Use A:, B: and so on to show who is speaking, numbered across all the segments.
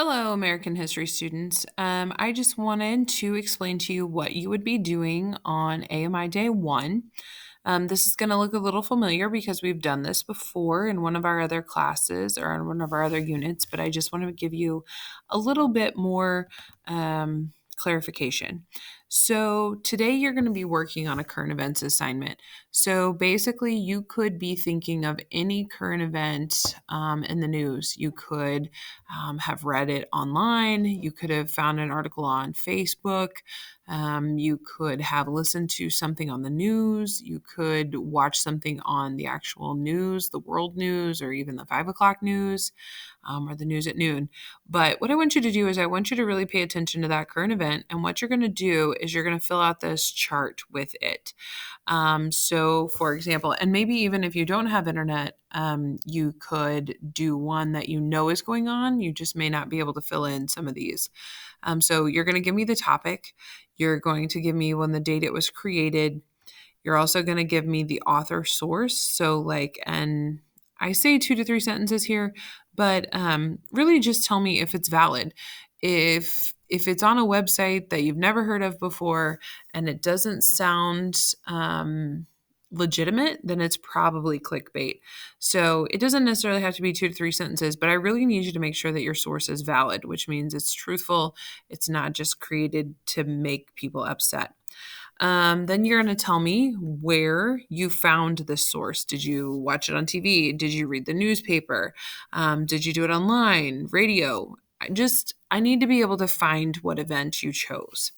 A: Hello, American history students. I just wanted to explain to you what you would be doing on AMI Day 1. This is going to look a little familiar because we've done this before in one of our other classes or in one of our other units, but I just want to give you a little bit more clarification. So, today you're going to be working on a current events assignment. So, basically, you could be thinking of any current event in the news. You could have read it online. You could have found an article on Facebook. You could have listened to something on the news. You could watch something on the actual news, the world news, or even the 5 o'clock news, or the news at noon. But what I want you to do is I want you to really pay attention to that current event. And what you're going to do is you're going to fill out this chart with it. So, for example, and maybe even if you don't have internet, you could do one that you know is going on. You just may not be able to fill in some of these. So, you're going to give me the topic. You're going to give me when the date it was created. You're also going to give me the author source. So, and I say 2 to 3 sentences here, but really just tell me if it's valid. If it's on a website that you've never heard of before and it doesn't sound legitimate, then it's probably clickbait. So it doesn't necessarily have to be 2 to 3 sentences, but I really need you to make sure that your source is valid, which means it's truthful. It's not just created to make people upset. Then you're going to tell me where you found this source. Did you watch it on TV? Did you read the newspaper? Did you do it online, radio? I need to be able to find what event you chose.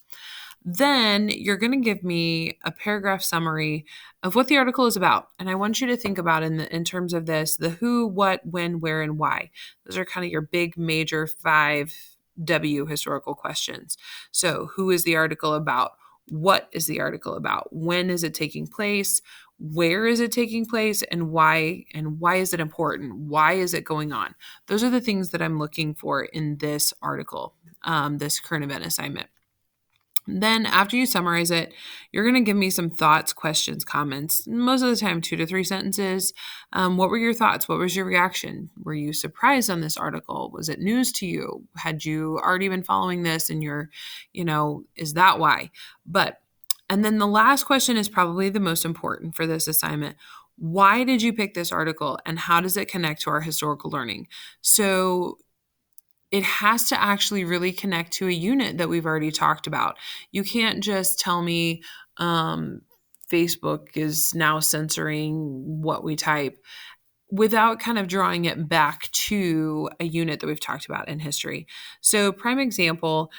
A: Then you're going to give me a paragraph summary of what the article is about. And I want you to think about in terms of this, the who, what, when, where, and why. Those are kind of your big major 5W historical questions. So who is the article about? What is the article about? When is it taking place? Where is it taking place? And why? And why is it important? Why is it going on? Those are the things that I'm looking for in this article, this current event assignment. Then after you summarize it, you're going to give me some thoughts, questions, comments, most of the time 2 to 3 sentences. What were your thoughts? What was your reaction? Were you surprised on this article? Was it news to you? Had you already been following this and is that why? And then the last question is probably the most important for this assignment. Why did you pick this article and how does it connect to our historical learning? So it has to actually really connect to a unit that we've already talked about. You can't just tell me Facebook is now censoring what we type without kind of drawing it back to a unit that we've talked about in history. So, prime example,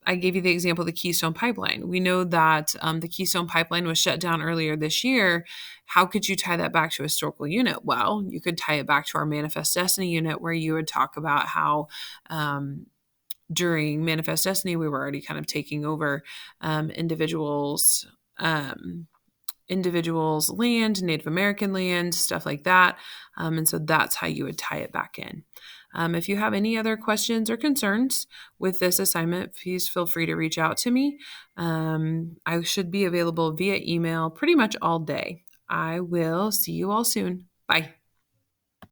A: I gave you the example of the Keystone Pipeline. We know that the Keystone Pipeline was shut down earlier this year. How could you tie that back to a historical unit? Well, you could tie it back to our Manifest Destiny unit, where you would talk about how during Manifest Destiny, we were already kind of taking over individuals' land, Native American land, stuff like that. And so that's how you would tie it back in. If you have any other questions or concerns with this assignment, please feel free to reach out to me. I should be available via email pretty much all day. I will see you all soon. Bye.